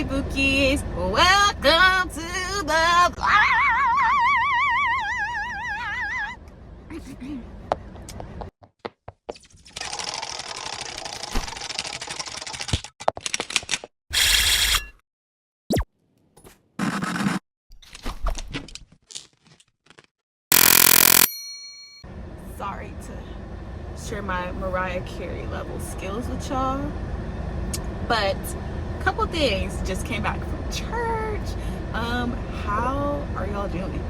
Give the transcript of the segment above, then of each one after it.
beautiful kids. Welcome to the vlog. Sorry to share my Mariah Carey level skills with y'all, but a couple things. Just came back from church. How are y'all doing?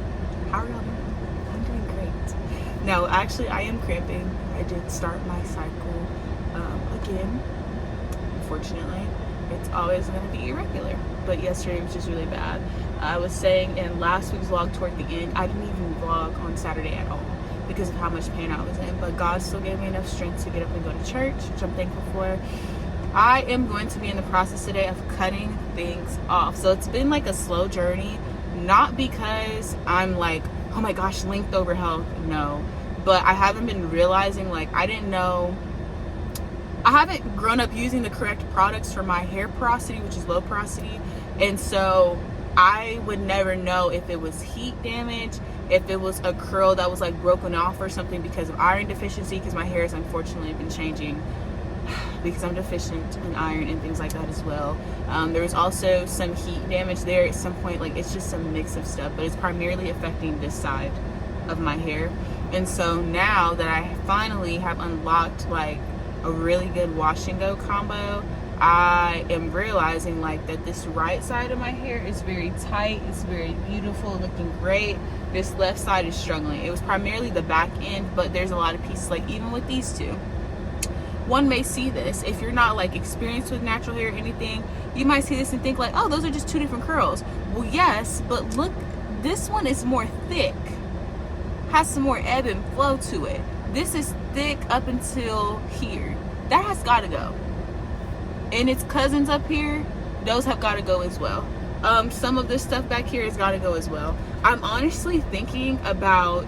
How are y'all doing? I'm doing great. No, actually, I am cramping. I did start my cycle again. Unfortunately, it's always going to be irregular, but yesterday was just really bad. I was saying in last week's vlog toward the end, I didn't even vlog on Saturday at all because of how much pain I was in, but God still gave me enough strength to get up and go to church, which I'm thankful for. I am going to be in the process today of cutting things off. So it's been like a slow journey, not because I'm like, oh my gosh, length over health, no, but I haven't been realizing, like, I haven't grown up using the correct products for my hair porosity, which is low porosity, and so I would never know if it was heat damage, if it was a curl that was like broken off or something because of iron deficiency, because my hair has unfortunately been changing because I'm deficient in iron and things like that as well. There was also some heat damage there at some point. Like, it's just a mix of stuff, but it's primarily affecting this side of my hair. And so now that I finally have unlocked like a really good wash and go combo, I am realizing like that this right side of my hair is very tight, it's very beautiful, looking great. This left side is struggling. It was primarily the back end, but there's a lot of pieces, like even with these two. One may see this, if you're not like experienced with natural hair or anything, you might see this and think like, oh, those are just two different curls. Well, yes, but look, this one is more thick, has some more ebb and flow to it. This is thick up until here. That has got to go. And its cousins up here, those have got to go as well. Some of this stuff back here has got to go as well. I'm honestly thinking about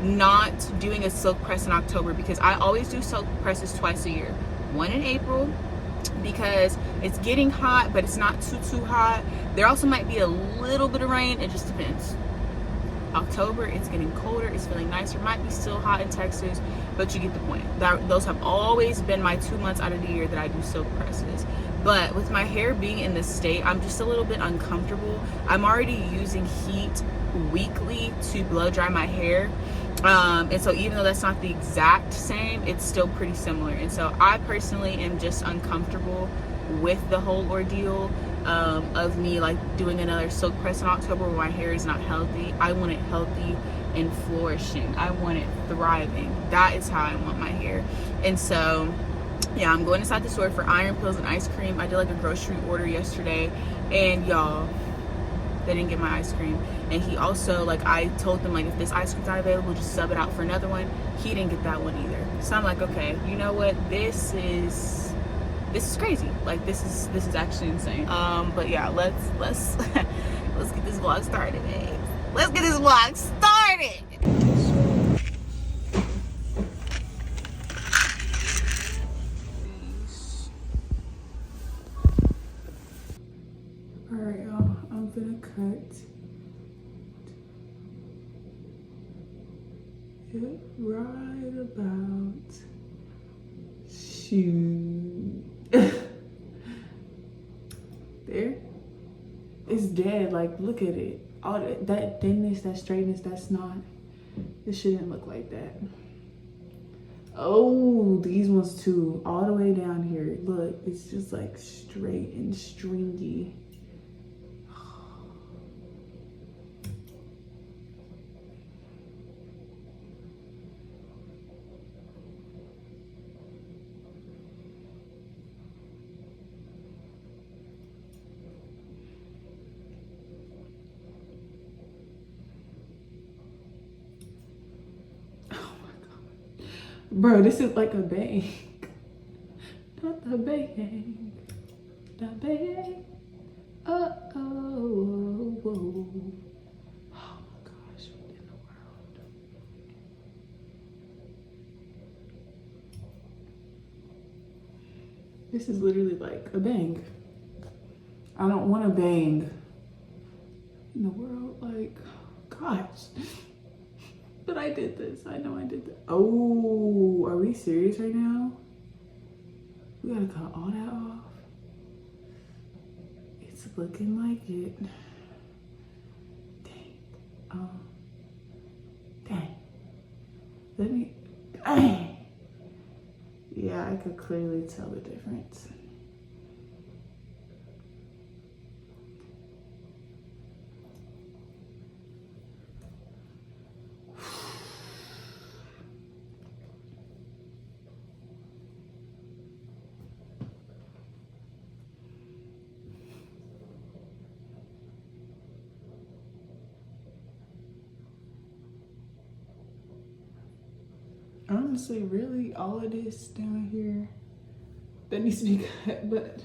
not doing a silk press in October, because I always do silk presses twice a year. One in April because it's getting hot, but it's not too hot. There also might be a little bit of rain. It just depends. October, it's getting colder, it's feeling nicer. Might be still hot in Texas, but you get the point. Those have always been my 2 months out of the year that I do silk presses. But with my hair being in this state, I'm just a little bit uncomfortable. I'm already using heat weekly to blow dry my hair. And so even though that's not the exact same, it's still pretty similar. And so I personally am just uncomfortable with the whole ordeal of me like doing another silk press in October where my hair is not healthy. I want it healthy and flourishing. I want it thriving. That is how I want my hair. And so yeah, I'm going inside the store for iron pills and ice cream. I did like a grocery order yesterday, and y'all, they didn't get my ice cream. And he also, like, I told them like, if this ice cream's not available, just sub it out for another one. He didn't get that one either. So I'm like, okay, you know what, this is crazy. Like, this is actually insane. But yeah, let's let's get this vlog started, babe. Let's get this vlog started. All right, y'all, I'm gonna cut it right about, shoot. There. It's dead. Like, look at it. All that thinness, that straightness, that's not, it shouldn't look like that. Oh, these ones too, all the way down here. Look, it's just like straight and stringy. Bro, this is like a bang. Not the bang. The bang. Oh, oh, oh, oh my gosh, what in the world? This is literally like a bang. I don't want to bang in the world. Like, gosh. But I did this. I know I did that. Oh, are we serious right now? We gotta cut all that off. It's looking like it. Dang. Dang. Let me. Dang. Yeah, I could clearly tell the difference. Honestly, really, all of this down here that needs to be cut, but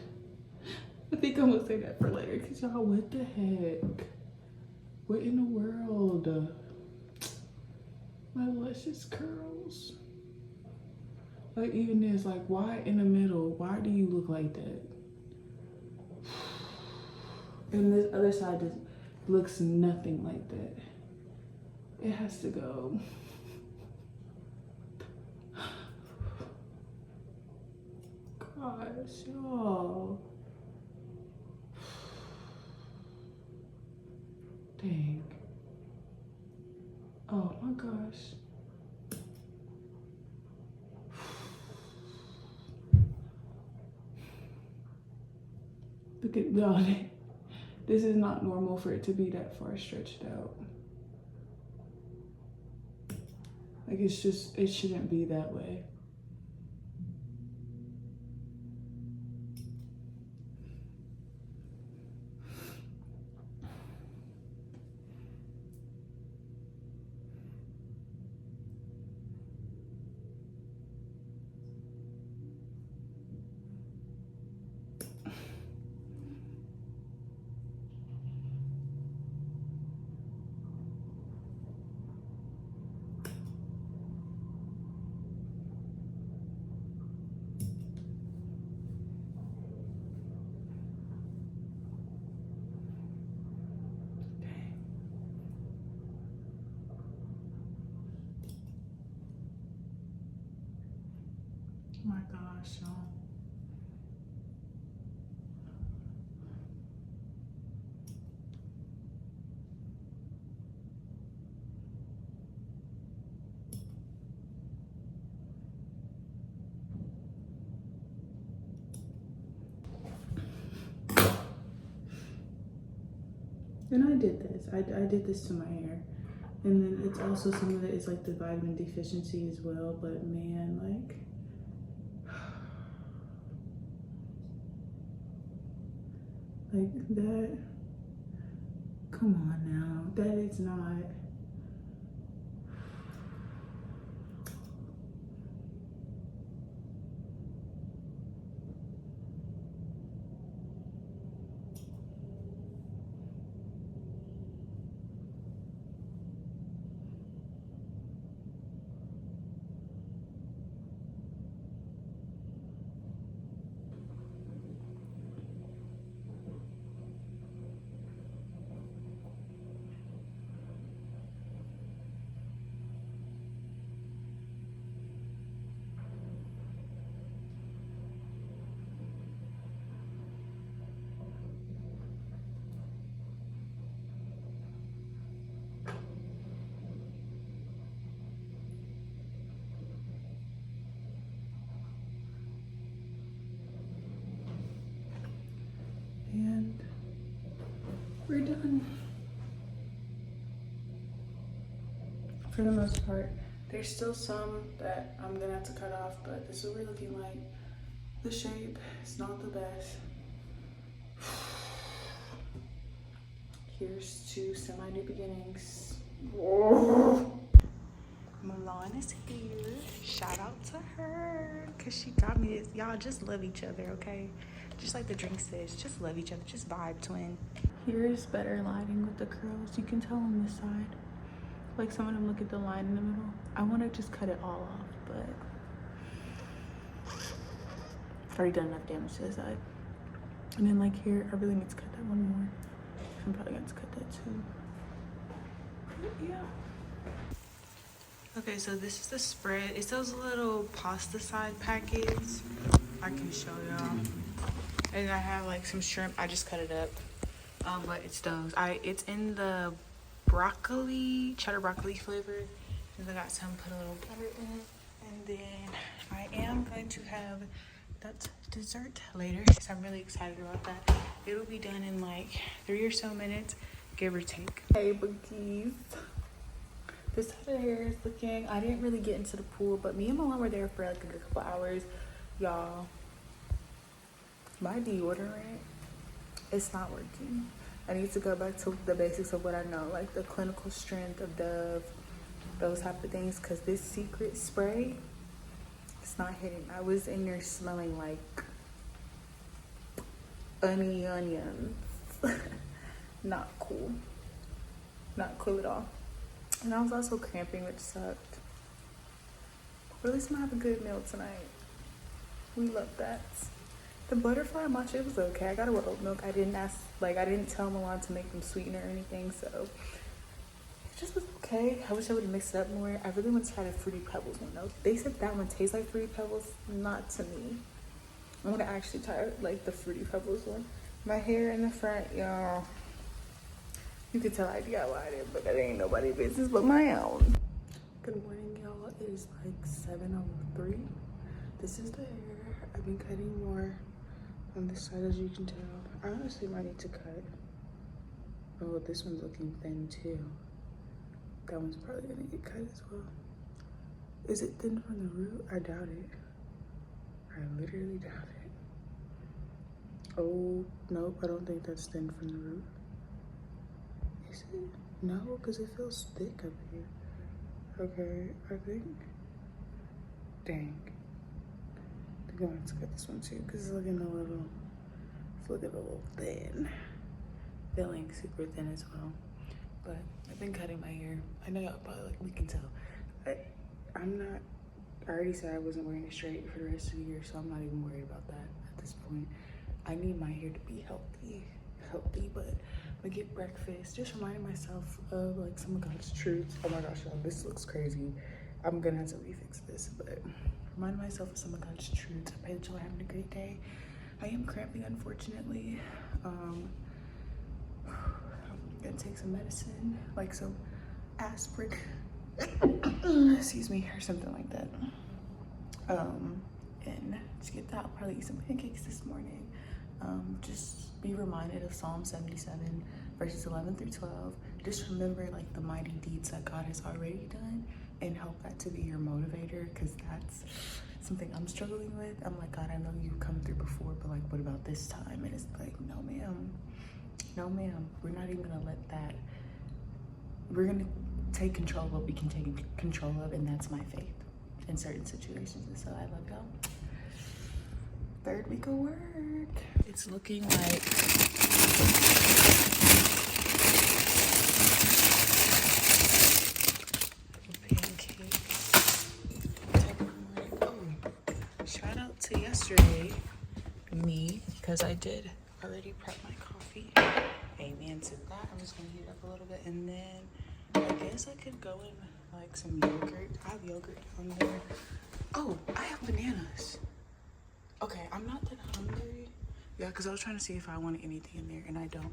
I think I'm gonna say that for later, because y'all, what the heck? What in the world? My luscious curls. Like, even this, like, why in the middle? Why do you look like that? And this other side just looks nothing like that. It has to go. Gosh, y'all. Dang. Oh my gosh. Look at that. This is not normal for it to be that far stretched out. Like, it's just, it shouldn't be that way. Oh my gosh, y'all. And I did this. I did this to my hair. And then it's also some of it is like the vitamin deficiency as well. But man, like, that, come on now. That is not. And we're done. For the most part. There's still some that I'm gonna have to cut off, but this is what we're looking like. The shape is not the best. Here's to semi-new beginnings. Milan is here. Shout out to her, cause she got me this. Y'all just love each other, okay? Just like the drink says, just love each other, just vibe, twin. Here's better lighting with the curls. You can tell on this side. Like, some of them, look at the line in the middle. I want to just cut it all off, but I've already done enough damage to the side. And then like here, I really need to cut that one more. I'm probably going to cut that too. But yeah. Okay, so this is the spread. It's those little pasta side packets. I can show y'all. And I have like some shrimp. I just cut it up. But it's those. It's in the broccoli, cheddar broccoli flavor. And I got some, put a little butter in it. And then I am going to have that dessert later because I'm really excited about that. It'll be done in like 3 or so minutes, give or take. Hey, bookies. This is how the hair is looking. I didn't really get into the pool, but me and Milan were there for like a good couple hours. Y'all, my deodorant, it's not working. I need to go back to the basics of what I know, like the clinical strength of Dove, those type of things, because this secret spray, it's not hitting. I was in there smelling like onions. Not cool. Not cool at all. And I was also cramping, which sucked. But at least I'm gonna have a good meal tonight. We love that. The butterfly matcha was okay. I got it with oat milk. I didn't tell Milan to make them sweeten or anything, so it just was okay. I wish I would have mixed it up more. I really want to try the Fruity Pebbles one though. They said that one tastes like Fruity Pebbles. Not to me. I want to actually try like the Fruity Pebbles one. My hair in the front, y'all. You can tell I DIY'd it, but that ain't nobody's business but my own. Good morning, y'all. It is like 7:03. This is the hair. I've been cutting more on this side, as you can tell. I honestly might need to cut. Oh, this one's looking thin too. That one's probably gonna get cut as well. Is it thin from the root? I doubt it. I literally doubt it. Oh, nope, I don't think that's thin from the root. Is it? No, because it feels thick up here. Okay, I think. Dang. I think I'm going to cut this one too because it's looking a little thin. Feeling super thin as well. But I've been cutting my hair. I know y'all probably we can tell. I already said I wasn't wearing it straight for the rest of the year, so I'm not even worried about that at this point. I need my hair to be healthy, but I'm gonna get breakfast. Just reminding myself of like some of God's truths. Oh my gosh, y'all, this looks crazy. I'm gonna have to refix this, but reminding myself of some of God's truths. I pray that y'all are having a great day. I am cramping, unfortunately. I'm gonna take some medicine, like some aspirin, excuse me, or something like that. And to get that, I'll probably eat some pancakes this morning. Just be reminded of Psalm 77, verses 11 through 12. Just remember like the mighty deeds that God has already done and help that to be your motivator, because that's something I'm struggling with. I'm like, God, I know you've come through before, but like, what about this time? And it's like, no ma'am, we're not even gonna let that. We're gonna take control of what we can take control of, and that's my faith in certain situations. And so I love y'all. Third week of work. It's looking like pancakes. Oh, shout out to yesterday, me, because I did already prep my coffee. Amen to that. I'm just gonna heat it up a little bit, and then I guess I could go in like some yogurt. I have yogurt down there. Oh, I have bananas. Okay, I'm not that hungry. Yeah, because I was trying to see if I wanted anything in there, and I don't.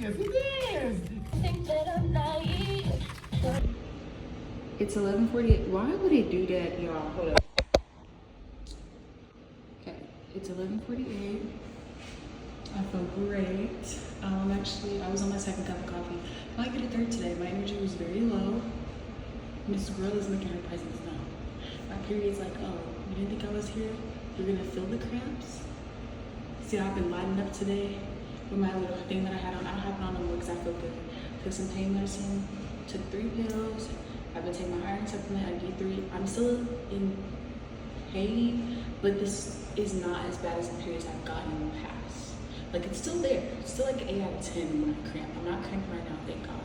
It's 11:48. Why would it do that, y'all? Hold up. Okay, it's 11:48. I feel great. Actually, I was on my second cup of coffee. I might get a third today. My energy was very low. Miss Girl is making her presence known. My period's like, oh, you didn't think I was here? You're gonna feel the cramps? See, I've been lighting up today with my little thing that I had on. I don't have it on no more because I feel good. Took some pain medicine, took 3 pills. I've been taking my iron supplement, I D3. I'm still in pain, but this is not as bad as the periods I've gotten in the past. Like, it's still there. It's still like 8 out of 10 when I cramp. I'm not cramping right now, thank God.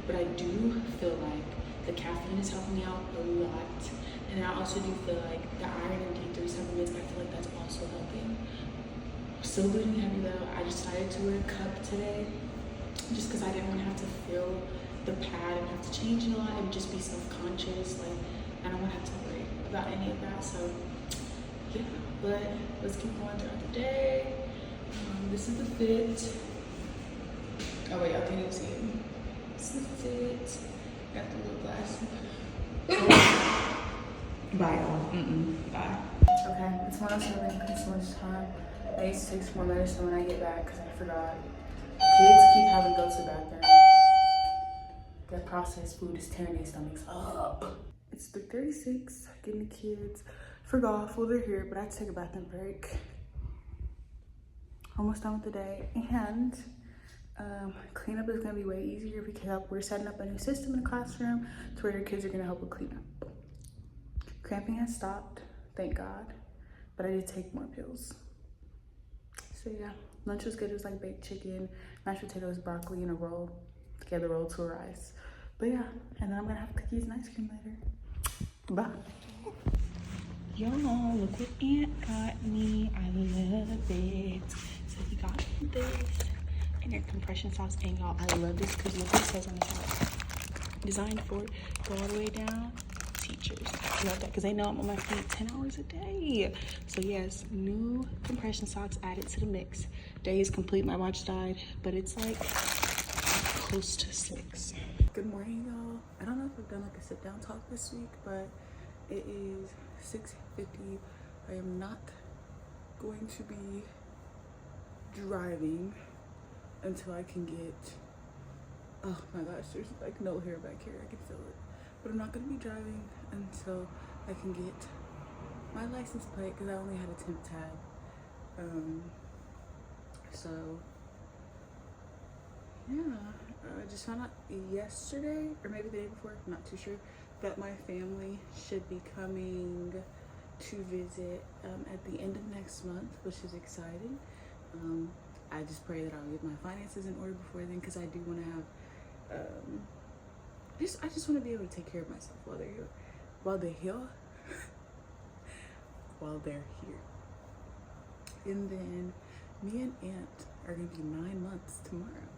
But I do feel like the caffeine is helping me out a lot. And I also do feel like the iron and D3 supplements, I feel like that's also helping. Still bleeding heavy though. I decided to wear a cup today just because I didn't want to have to feel the pad and have to change it a lot and just be self-conscious. Like, I don't want to have to worry about any of that. So yeah, but let's keep going throughout the day. This is the fit. Oh wait, I can't even see it. This is the fit. Got the little glasses. Bye y'all. Bye. Okay, it's 1:07 because so much time. I need to take some more medicine when I get back because I forgot. Kids keep having to go to the bathroom. That processed food is tearing their stomachs up. It's 3:36, getting the kids for golf. Well, they're here, but I had to take a bathroom break. Almost done with the day. And cleanup is gonna be way easier because we're setting up a new system in the classroom to where your kids are gonna help with cleanup. Cramping has stopped, thank God, but I did take more pills. So yeah, lunch was good. It was like baked chicken, mashed potatoes, broccoli, and a roll. Together rolled to a rice. But yeah, and then I'm gonna have cookies and ice cream later. Bye. Y'all, look what Aunt got me. I love it. So we got this and their compression socks. And y'all, I love this because look what it says on the top. Designed for go all the way down. Teachers. I love that because they know I'm on my feet 10 hours a day. So yes, new compression socks added to the mix. Day is complete. My watch died, but it's like close to 6. Good morning, y'all. I don't know if I've done like a sit down talk this week, but it is 6:50. I am not going to be driving until I can get, oh my gosh, there's like no hair back here. I can feel it. But I'm not going to be driving until I can get my license plate because I only had a temp tag. So yeah, I just found out yesterday or maybe the day before, I'm not too sure, that my family should be coming to visit at the end of next month, which is exciting. I just pray that I'll get my finances in order before then because I do want to have I just want to be able to take care of myself while they're here. While they're here. And then me and Aunt are going to be 9 months tomorrow.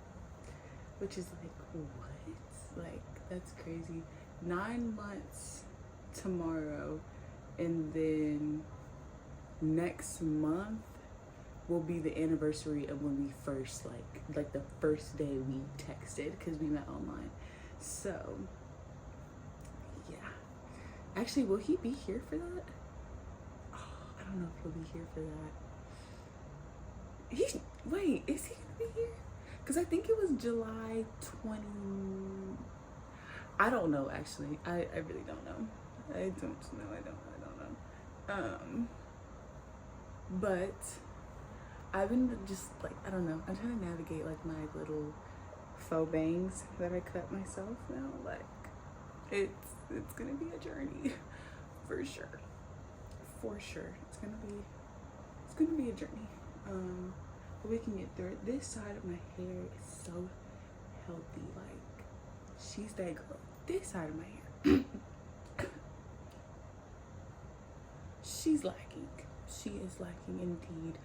Which is like, what? Like, that's crazy. 9 months tomorrow. And then next month will be the anniversary of when we first, like the first day we texted because we met online. So, yeah. Actually, will he be here for that? Oh, I don't know if he'll be here for that. Wait, is he gonna be here? Because I think it was July 20. I don't know, actually. I really don't know. I don't know. But I've been just like, I don't know. I'm trying to navigate like my little faux bangs that I cut myself now. Like, it's gonna be a journey for sure. It's gonna be a journey. But we can get through it. This side of my hair is so healthy. Like, she's that girl. This side of my hair, she's lacking. She is lacking indeed.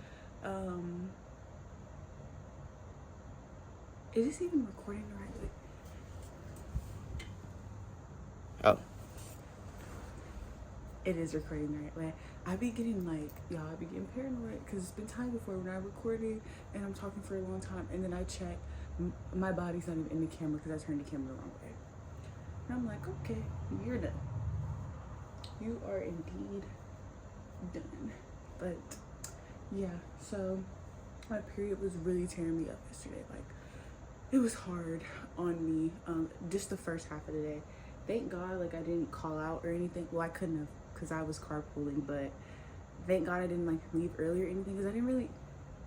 Is this even recording the right way? Oh. It is recording the right way. I be getting like, y'all, I be getting paranoid because it's been time before when I recorded and I'm talking for a long time and then I check my body's not even in the camera because I turned the camera the wrong way. And I'm like, okay, you're done. You are indeed done. But yeah, so my period was really tearing me up yesterday. Like, it was hard on me, just the first half of the day. Thank God, like, I didn't call out or anything. Well, I couldn't have because I was carpooling, but thank God I didn't like leave early or anything because I didn't really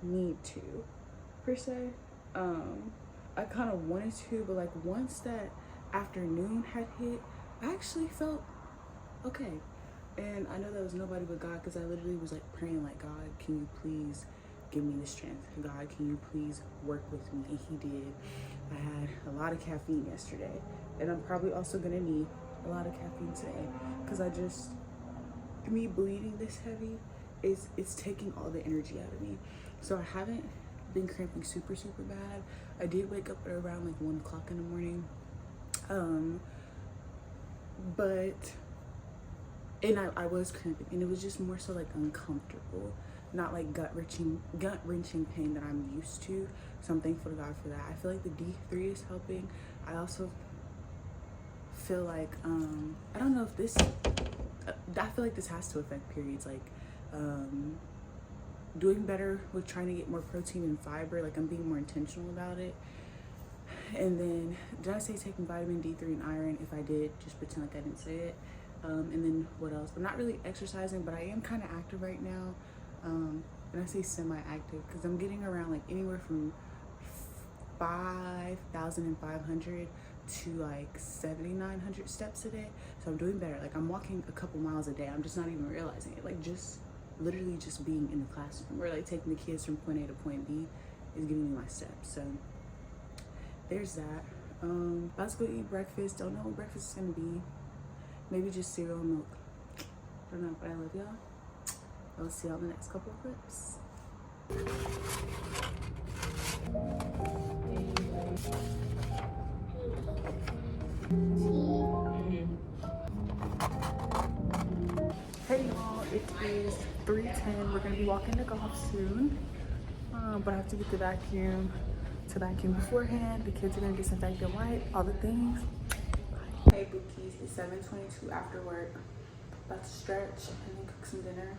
need to, per se. I kind of wanted to, but like once that afternoon had hit, I actually felt okay. And I know that was nobody but God, because I literally was like praying like, God, can you please give me the strength? God, can you please work with me? And he did. I had a lot of caffeine yesterday, and I'm probably also gonna need a lot of caffeine today, because me bleeding this heavy it's taking all the energy out of me. So I haven't been cramping super bad. I did wake up at around like 1 o'clock in the morning, but I was cramping, and it was just more so like uncomfortable, not like gut wrenching pain that I'm used to. So I'm thankful to God for that. I feel like the D3 is helping. I also feel like I don't know if this I feel like this has to affect periods, like doing better with trying to get more protein and fiber. Like, I'm being more intentional about it. And then, did I say taking vitamin D3 and iron? If I did, just pretend like I didn't say it. And then what else? I'm not really exercising, but I am kind of active right now. And I say semi-active because I'm getting around like anywhere from 5,500 to like 7,900 steps a day. So I'm doing better. Like, I'm walking a couple miles a day. I'm just not even realizing it. Like, just literally just being in the classroom, or like taking the kids from point A to point B is giving me my steps. So there's that. Let's go eat breakfast. Don't know what breakfast is gonna be. Maybe just cereal and milk. Don't know, but I love y'all. I'll see y'all in the next couple of clips. Hey y'all, it is 3:10. We're gonna be walking to golf soon, but I have to get the vacuum to vacuum beforehand. The kids are gonna disinfect and wipe all the things. Hey Bookies, it's 7:22 after work. About to stretch and then cook some dinner.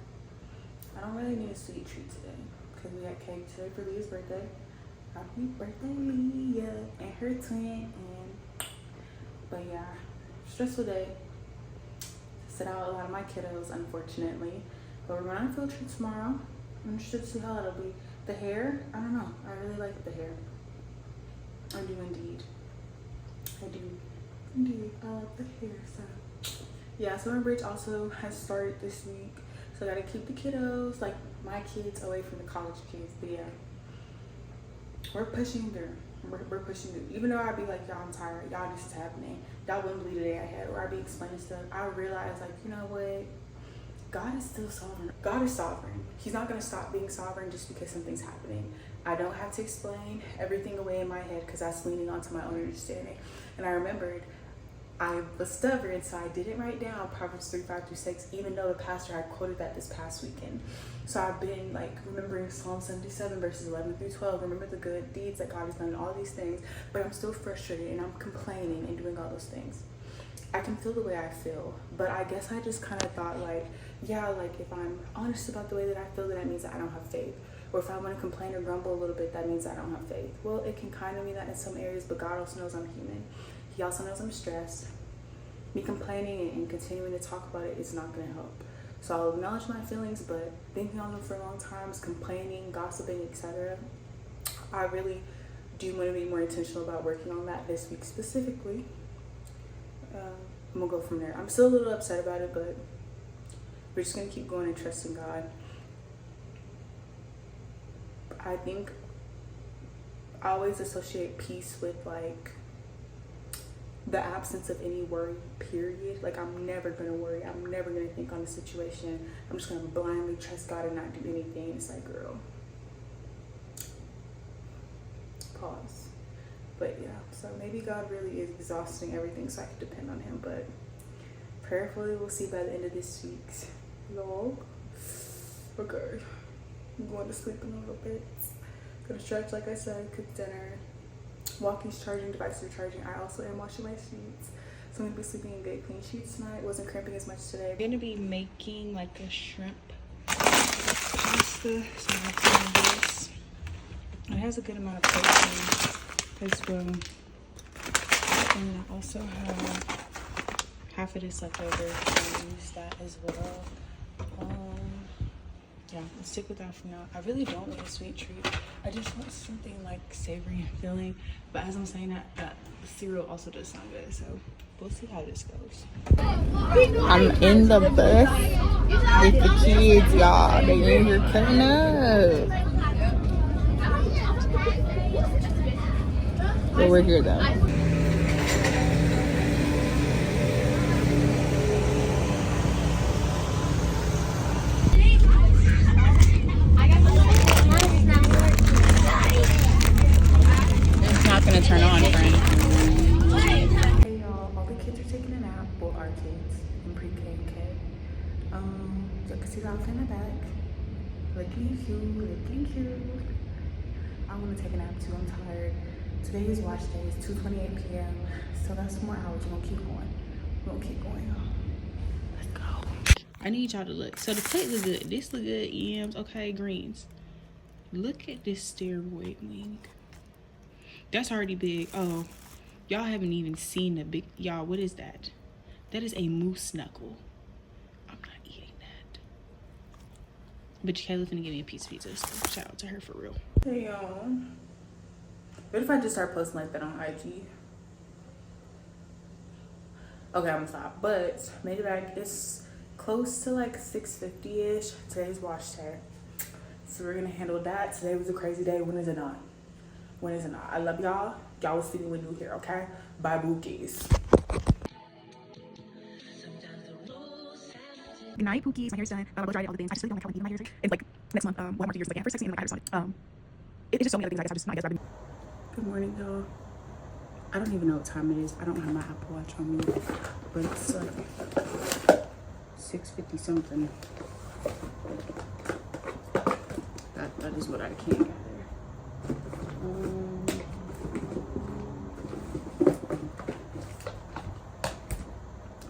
I don't really need a sweet treat today because we had cake today for Leah's birthday. Happy birthday, Leah, and her twin. But yeah, stressful day. Sit out a lot of my kiddos, unfortunately. But we're going on a field trip tomorrow. I'm interested to see how that'll be. The hair, I don't know. I really like the hair. I do indeed. I do indeed. I like the hair. So yeah, summer bridge also has started this week. So I gotta keep the kiddos, like my kids, away from the college kids. But yeah, we're pushing through. We're pushing through. Even though I'd be like, y'all, I'm tired. Y'all, this is happening. Y'all wouldn't believe the day I had. Or I'd be explaining stuff. I realize, like, you know what? God is still sovereign. God is sovereign. He's not going to stop being sovereign just because something's happening. I don't have to explain everything away in my head because that's leaning onto my own understanding. And I remembered I was stubborn, so I didn't write down Proverbs 3:5-6, even though the pastor had quoted that this past weekend. So I've been like remembering Psalm 77 verses 11-12. Remember the good deeds that God has done, all these things. But I'm still frustrated and I'm complaining and doing all those things. I can feel the way I feel, but I guess I just kind of thought like, yeah, like if I'm honest about the way that I feel, then that means that I don't have faith. Or if I want to complain or grumble a little bit, that means I don't have faith. Well, it can kind of mean that in some areas, but God also knows I'm human. He also knows I'm stressed. Me complaining and continuing to talk about it is not going to help. So I'll acknowledge my feelings, but thinking on them for a long time, complaining, gossiping, etc. I really do want to be more intentional about working on that this week specifically. I'm gonna go from there. I'm still a little upset about it, but we're just gonna keep going and trusting God. I think I always associate peace with like the absence of any worry, period. Like, I'm never gonna worry. I'm never gonna think on the situation. I'm just gonna blindly trust God and not do anything. It's like, girl, pause. But yeah, so maybe God really is exhausting everything so I can depend on him. But prayerfully, we'll see by the end of this week's vlog. Okay, I'm going to sleep in a little bit. Gonna stretch, like I said, cook dinner, Walkie's charging, devices are charging. I also am washing my sheets. So I'm gonna be sleeping in good clean sheets tonight. Wasn't cramping as much today. I'm gonna be making like a shrimp pasta. So I'm doing this. It has a good amount of protein as well. And I also have half of this left over, so I'll use that as well. Yeah, let's stick with that for now. I really don't want a sweet treat. I just want something like savory and filling. But as I'm saying that cereal also does sound good, so we'll see how this goes. I'm in the bus with the kids, y'all. They in here cutting up. But we're here though. Gonna turn on, friend. Hey y'all, all the kids are taking a nap. Well, our kids in pre-K and K. You can see the outfit in the back. Looking cute. I want to take a nap too. I'm tired. Today is wash day. It's 2:28 p.m. So that's more hours. We're gonna keep going. Y'all. Let's go. I need y'all to look. So the plate look good. This look good. Yams. Okay, greens. Look at this steroid wing. That's already big. Oh, y'all haven't even seen the big. Y'all, what is that? That is a moose knuckle. I'm not eating that. But Kayla's gonna give me a piece of pizza. So shout out to her for real. Hey y'all. What if I just start posting like that on IG? Okay, I'm gonna stop. But made it back. It's close to like 6:50-ish. Today's wash day. So we're gonna handle that. Today was a crazy day. When is it not? When is it not? I love y'all. Y'all will see me with new hair, okay? Bye, bookies. Good night, pookies. My hair's done. I dried all the things. I just really don't like how I'm eating my hair. And like next month, we'll have more 2 years. Like, yeah, first 6 and like I just it's just so many other things. I guess I've been. Good morning, y'all. I don't even know what time it is. I don't have my Apple Watch on me, but it's like 6:50 something. That is what I can gather.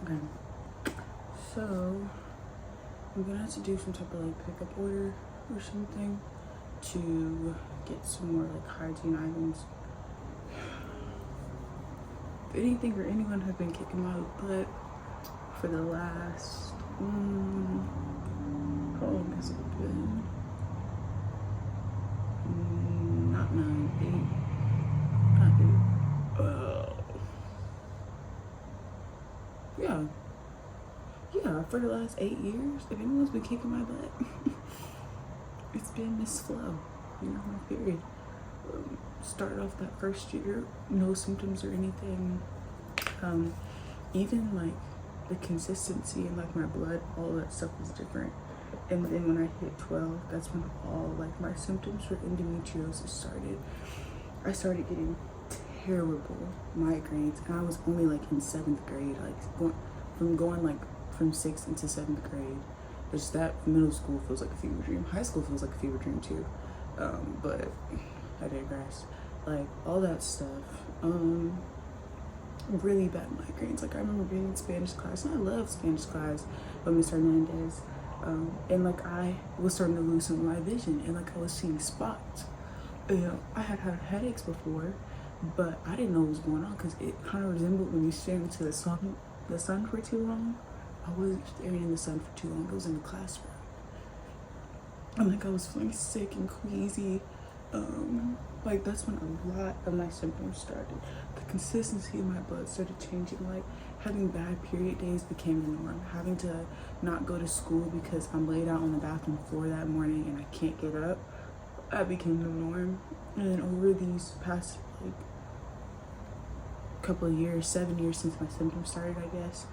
Okay, so I'm gonna have to do some type of like pickup order or something to get some more like hygiene items. If anything or anyone has been kicking my butt for the last how long has it been? Not 9, 8, not 8. Yeah, for the last 8 years, if anyone's been kicking my butt, it's been Miss Flo, you know, my period. Started off that first year, no symptoms or anything. Even like the consistency and like my blood, all that stuff was different. And then when I hit 12, that's when all like my symptoms for endometriosis started. I started getting terrible migraines, and I was only like in 7th grade, like going like from 6th into 7th grade. It's that middle school feels like a fever dream. High school feels like a fever dream too. But I digress. Like all that stuff. Really bad migraines. Like I remember being in Spanish class, and I love Spanish class with Miss Hernandez. And like I was starting to lose some of my vision, and like I was seeing spots. You know, I had headaches before, but I didn't know what was going on because it kind of resembled when you stare into the sun for too long. I wasn't staring in the sun for too long. I was in the classroom. And like I was feeling sick and queasy. Like that's when a lot of my symptoms started. The consistency of my blood started changing. Like having bad period days became the norm. Having to not go to school because I'm laid out on the bathroom floor that morning and I can't get up, that became the norm. And then over these past like couple of years, 7 years since my symptoms started, I guess,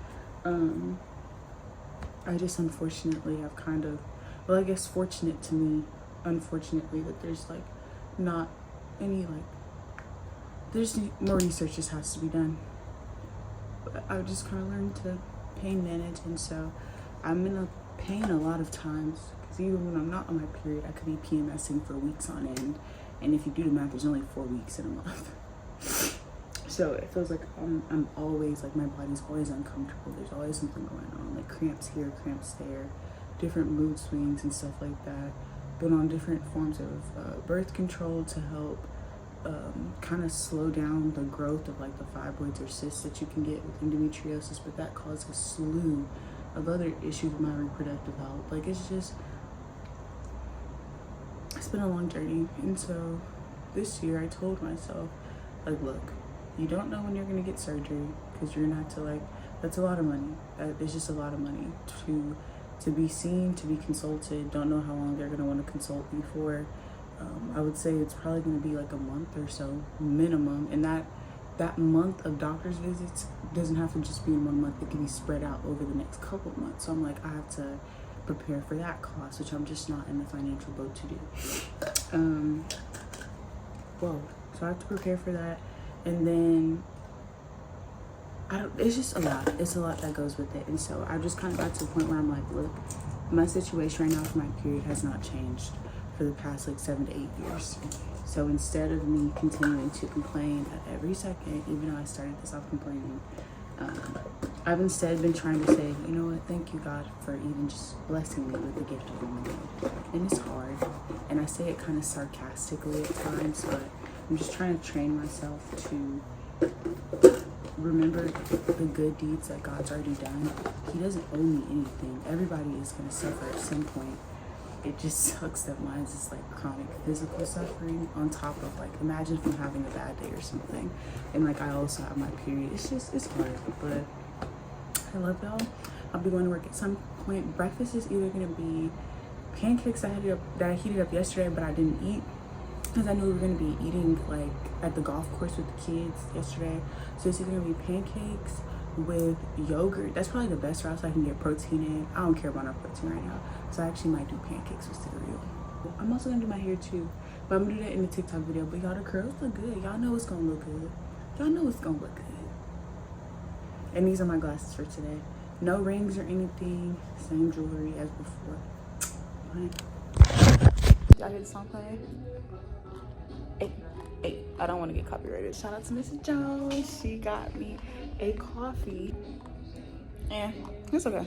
I just unfortunately have kind of, well, I guess fortunate to me, unfortunately, that there's like not any like, there's more research just has to be done. But I've just kind of learned to pain manage, and so I'm in a pain a lot of times because even when I'm not on my period, I could be PMSing for weeks on end, and if you do the math, there's only 4 weeks in a month. So it feels like I'm always, like, my body's always uncomfortable. There's always something going on, like cramps here, cramps there, different mood swings and stuff like that. Been on different forms of birth control to help kind of slow down the growth of like the fibroids or cysts that you can get with endometriosis, but that causes a slew of other issues with my reproductive health. Like, it's been a long journey. And so this year I told myself, like, look, you don't know when you're gonna get surgery, because you're gonna have to, like, that's a lot of money. It's just a lot of money to be seen, to be consulted. Don't know how long they're gonna want to consult me for. I would say it's probably going to be like a month or so minimum, and that month of doctor's visits doesn't have to just be in 1 month. It can be spread out over the next couple of months. So I'm like, I have to prepare for that cost, which I'm just not in the financial boat to do. So I have to prepare for that, and then it's just a lot. It's a lot that goes with it. And so I just kind of got to the point where I'm like, look, my situation right now for my period has not changed for the past like 7 to 8 years. So instead of me continuing to complain at every second, even though I started to stop complaining, I've instead been trying to say, you know what, thank you, God, for even just blessing me with the gift of womanhood. And it's hard, and I say it kind of sarcastically at times, but I'm just trying to train myself to remember the good deeds that God's already done. He doesn't owe me anything. Everybody is going to suffer at some point. It just sucks that mine is like chronic physical suffering on top of, like, imagine if I'm having a bad day or something, and like I also have my period. It's hard, but I love y'all. I'll be going to work at some point. Breakfast is either gonna be pancakes that I heated up yesterday, but I didn't eat because I knew we were gonna be eating like at the golf course with the kids yesterday. So it's either gonna be pancakes with yogurt. That's probably the best route, so I can get protein in. I don't care about no protein right now, so I actually might do pancakes with cereal. I'm also gonna do my hair too, but I'm gonna do that in the TikTok video. But y'all, the curls look good. Y'all know it's gonna look good. Y'all know it's gonna look good. And these are my glasses for today. No rings or anything. Same jewelry as before. Y'all hear the song playing? Hey, I don't want to get copyrighted. Shout out to Mrs. Jones. She got me a coffee. And it's okay.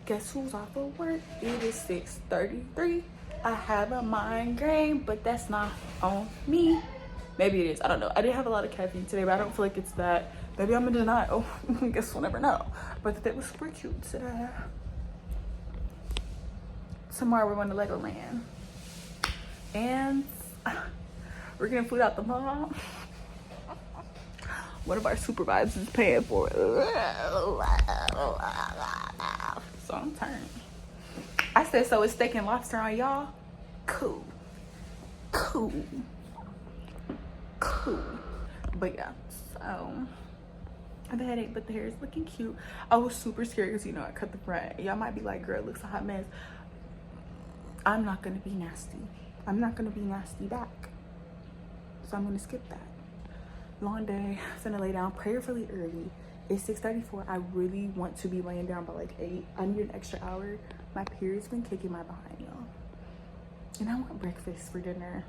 Guess who's off of work? It is 6:33. I have a migraine, but that's not on me. Maybe it is. I don't know. I did have a lot of caffeine today, but I don't feel like it's that. Maybe I'm in denial. Guess we'll never know. But that was super cute today. Tomorrow we're going to Legoland. And we're getting food out the mall. One of our supervisors is paying for it. So I'm turned. I said, so it's steak and lobster on y'all? Cool. But yeah, so I have a headache, but the hair is looking cute. I was super scared because, you know, I cut the front. Y'all might be like, girl, it looks a hot mess. I'm not gonna be nasty. I'm not gonna be nasty back. So I'm gonna skip that. Long day, finna lay down prayerfully early. It's 6:34. I really want to be laying down by like 8. I need an extra hour. My period's been kicking my behind, y'all. And I want breakfast for dinner.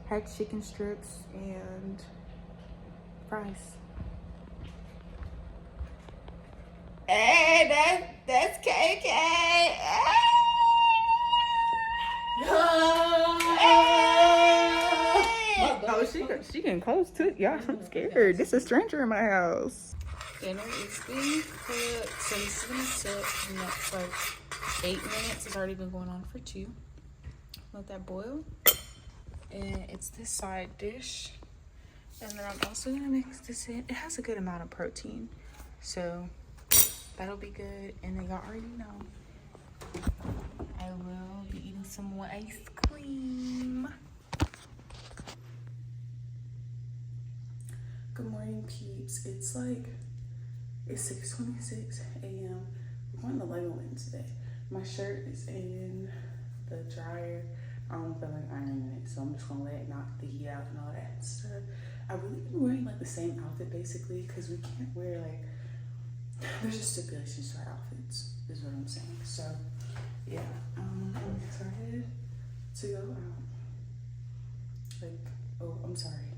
Had chicken strips and fries. Hey, that's KK. Oh, she getting close to it. Y'all, I'm scared. This is a stranger in my house. Dinner is being cooked. So this is gonna sit the next like 8 minutes. It's already been going on for 2. Let that boil. And it's this side dish. And then I'm also gonna mix this in. It has a good amount of protein, so that'll be good. And then y'all already know I will be eating some more ice cream. Good morning, peeps. It's 6:26 a.m. We're going to Legoland today. My shirt is in the dryer. I don't feel like ironing it, so I'm just gonna let it knock the heat out and all that stuff. I've really been wearing like the same outfit basically, because we can't wear like, there's just stipulations to our outfits, is what I'm saying. So yeah, I'm excited to go out. Like, oh, I'm sorry.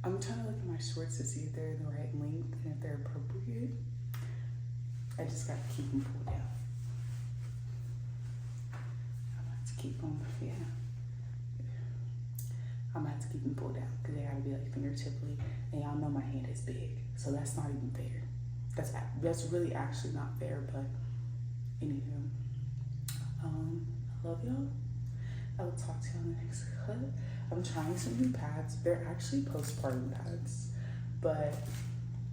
I'm trying to look at my shorts to see if they're the right length and if they're appropriate. I just gotta keep them pulled down. I'm gonna have to keep them, yeah. I'm gonna have to keep them pulled down because they gotta be like fingertiply, and y'all know my hand is big, so that's not even fair. That's really actually not fair, but anywho, I love y'all. I will talk to y'all in the next clip. I'm trying some new pads. They're actually postpartum pads, but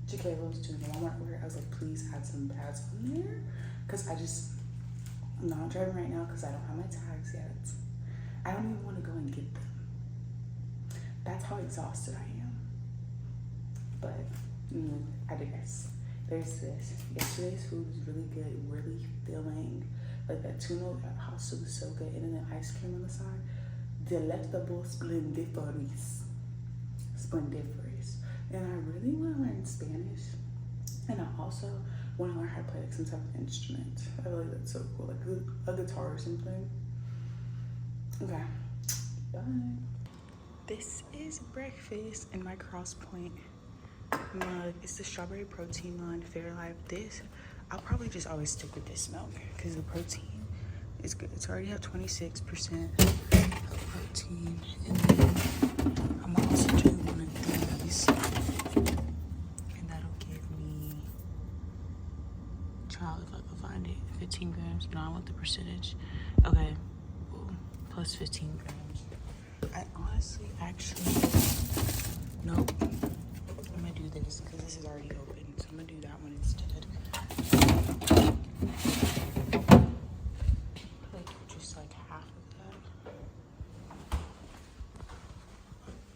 Jaquela was doing the Walmart order. I was like, please add some pads on there, because I'm not driving right now because I don't have my tags yet. I don't even want to go and get them. That's how exhausted I am. But I digress. There's this. Yesterday's food was really good, really filling. Like that tuna at Hostel was so good, and then the ice cream on the side. Delectable splendiferous. Splendiferous. And I really want to learn Spanish. And I also want to learn how to play like some type of instrument. I feel like that's so cool, like a guitar or something. Okay, bye. This is breakfast in my Cross Point mug. It's the strawberry protein one, Fairlife. This, I'll probably just always stick with this milk because the protein is good. It's already at 26% protein. And then I'm also doing one of these, and that'll give me, child, if I can find it, 15 grams. No, I want the percentage. Okay, well, plus 15 grams. I honestly, actually, nope. I'm gonna do this because this is already open, so I'm gonna do that one instead. Like just like half of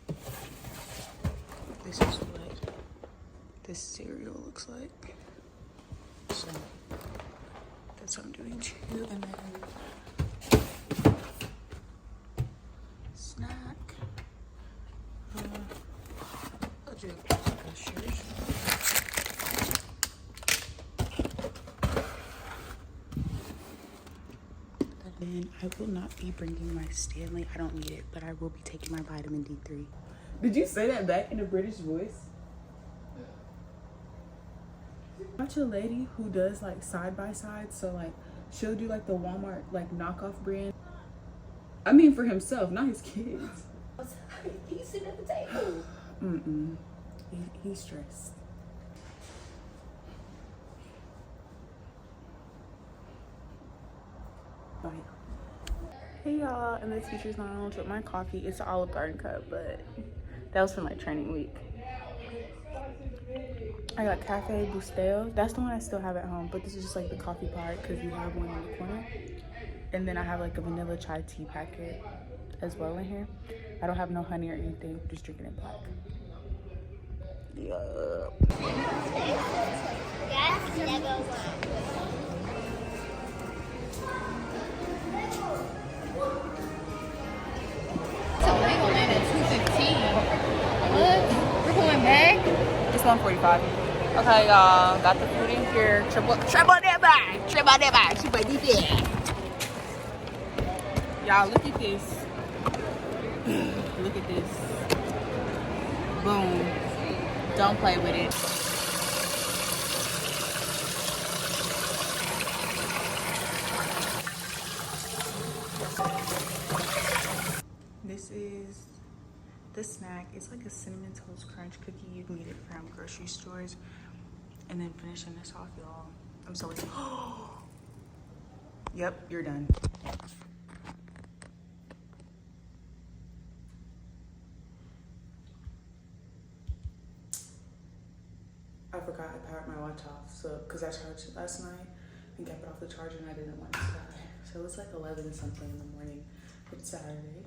that. This is what this cereal looks like. So that's what I'm doing too, and then snack. I'll do gushers. Then I will not be bringing my Stanley. I don't need it, but I will be taking my vitamin D3. Did you say that back in a British voice? Watch a lady who does like side by side, so like she'll do like the Walmart like knockoff brand. I mean for himself, not his kids. He's sitting at the table. He's stressed. Bye. Hey y'all, and this features lounge with my coffee. It's an Olive Garden cup, but that was for my training week. I got Cafe Bustelo. That's the one I still have at home, but this is just like the coffee part because you have one in the corner. And then I have like a vanilla chai tea packet as well in here. I don't have no honey or anything, just drinking it black. Yup. That's never one. So they gonna land at 2:15. What? We're going back? It's 1:45. Okay, y'all, got the food in here. Triple DB. Y'all, look at this. Look at this. Boom. Don't play with it. This is the snack. It's like a cinnamon toast crunch cookie. You can get it from grocery stores. And then finishing this off, y'all. I'm so excited. Yep, you're done. I forgot I powered my watch off, so because I charged it last night and kept it off the charger, and I didn't want it to die. So it's like 11 something in the morning. It's Saturday.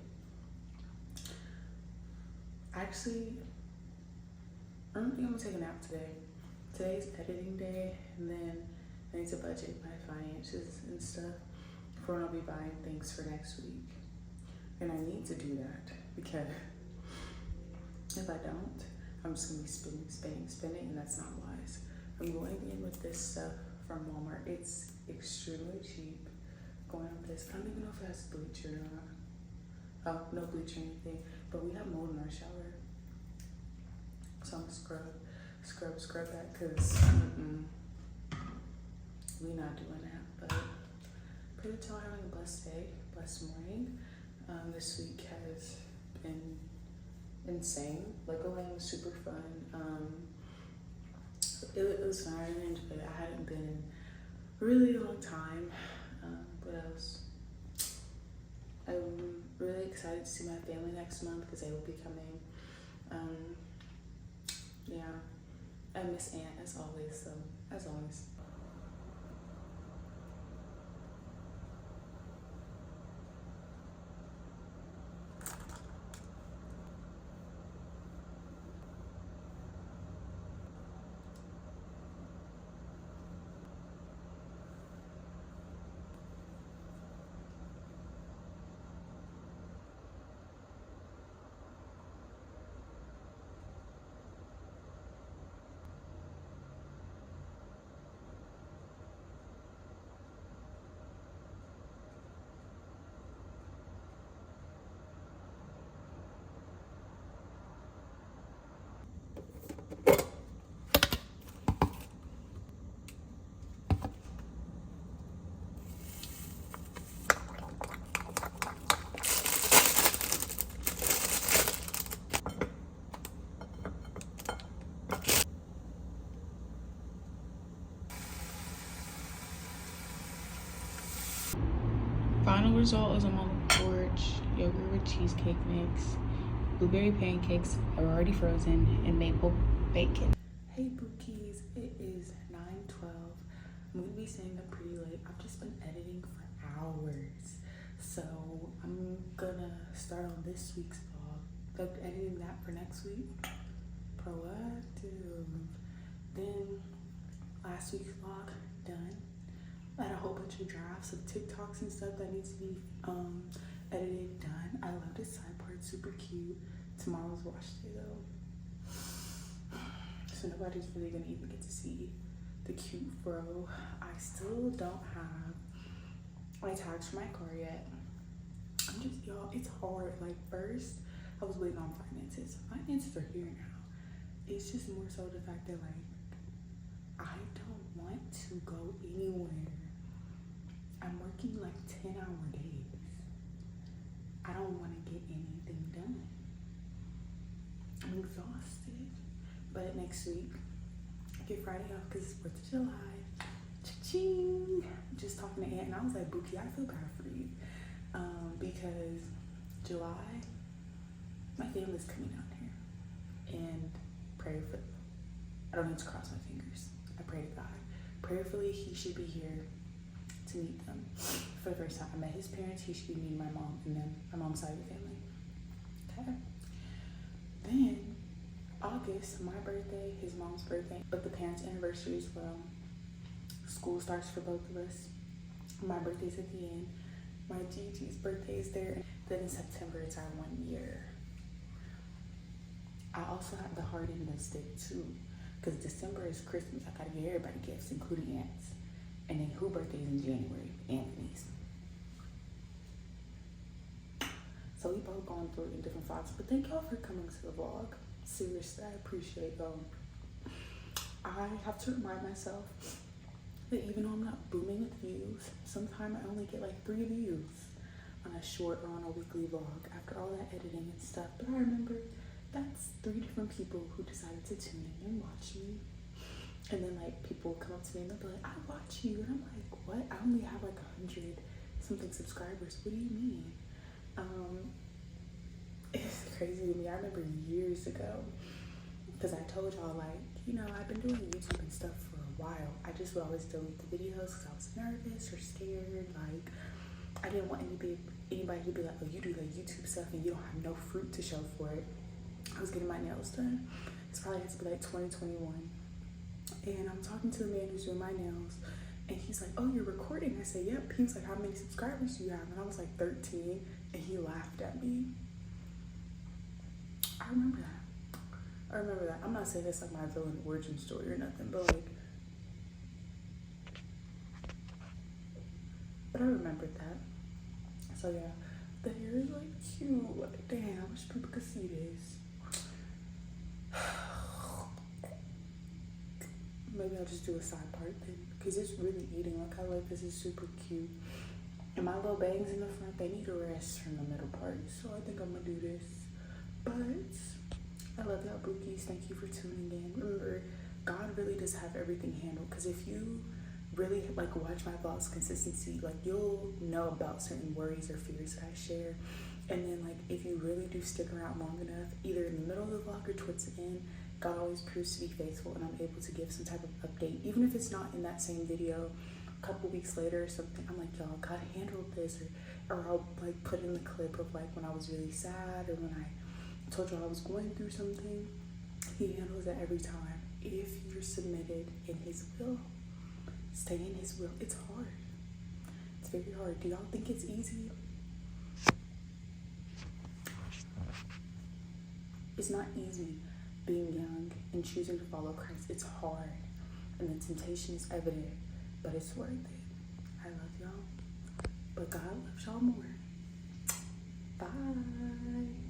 Actually, I don't think I'm gonna take a nap today. Today's editing day, and then I need to budget my finances and stuff for when I'll be buying things for next week. And I need to do that because if I don't, I'm just gonna be spending, and that's not wise. I'm going in with this stuff from Walmart. It's extremely cheap. Going with this. I don't even know if it has bleach or not. Oh, no bleach or anything. But we have mold in our shower. So I'm gonna scrub that because we not doing that. But pray that y'all having a blessed day, blessed morning. This week has been insane. Lego Land was super fun. It was fun. I really enjoyed it. I hadn't been in a really long time. What else? I'm really excited to see my family next month because they will be coming. Yeah, I miss Aunt as always. So as always. Final result is I'm on the porch, yogurt with cheesecake mix, blueberry pancakes are already frozen, and maple bacon. Hey Bookies, it is 9:12. I'm gonna be staying up pretty late. I've just been editing for hours. So I'm gonna start on this week's vlog, like editing that for next week. Proactive. Then last week's vlog, done. I had a whole bunch of drafts of TikToks and stuff that needs to be edited, done. I love this side part, super cute. Tomorrow's wash day though, so nobody's really gonna even get to see the cute fro. I still don't have my tags for my car yet. I'm just, y'all, it's hard. Like first I was waiting on finances. Finances are here now. It's just more so the fact that like I don't want to go anywhere. I'm working like 10-hour days. I don't want to get anything done. I'm exhausted. But next week, I get Friday off because it's 4th of July. Cha-ching! Just talking to Aunt and I was like, Bookie, I feel bad for you. Because July, my family's coming out here. And prayerfully, I don't need to cross my fingers. I pray to God. Prayerfully, he should be here to meet them for the first time. I met his parents, he should be meeting my mom, and then my mom's side of the family. Okay. Then August, my birthday, his mom's birthday, but the parents' anniversary as well. School starts for both of us. My birthday's at the end. My Gigi's birthday is there. Then in September, it's our 1 year. I also have the heart in the stick too, because December is Christmas. I gotta get everybody gifts, including aunts. And then who birthday's in January? Anthony's. So we both gone through it in different thoughts. But thank y'all for coming to the vlog. Seriously, I appreciate y'all. I have to remind myself that even though I'm not booming with views, sometimes I only get like 3 views on a short or on a weekly vlog after all that editing and stuff. But I remember that's 3 different people who decided to tune in and watch me. And then like people come up to me and they'll be like, I watch you. And I'm like, what? I only have like 100 something subscribers. What do you mean? It's crazy to me. I remember years ago, because I told y'all like, you know, I've been doing YouTube and stuff for a while. I just would always delete the videos because I was nervous or scared. Like I didn't want anybody to be like, oh, you do like YouTube stuff and you don't have no fruit to show for it. I was getting my nails done. It's probably had to be like 2021. And I'm talking to the man who's doing my nails, and he's like, oh, you're recording? I said, yep. He was like, how many subscribers do you have? And I was like, 13, and he laughed at me. I remember that. I'm not saying it's like my villain origin story or nothing, but I remembered that. So yeah, the hair is like cute. Like, damn, I wish people could see this. maybe I'll just do a side part then, because it's really eating. Like, I like this is super cute. And my little bangs in the front, they need a rest from the middle part. So I think I'm gonna do this. But I love y'all bookies. Thank you for tuning in. Remember, God really does have everything handled. Because if you really like watch my vlogs consistency, like you'll know about certain worries or fears that I share. And then like if you really do stick around long enough, either in the middle of the vlog or towards the end, God always proves to be faithful, and I'm able to give some type of update, even if it's not in that same video. A couple weeks later or something, I'm like, y'all, God handled this, or I'll like put in the clip of like when I was really sad, or when I told y'all I was going through something. He handles it every time. If you're submitted in his will, stay in his will. It's hard. It's very hard. Do y'all think it's easy? It's not easy being young and choosing to follow Christ. It's hard, and the temptation is evident, but it's worth it. I love y'all, but God loves y'all more. Bye.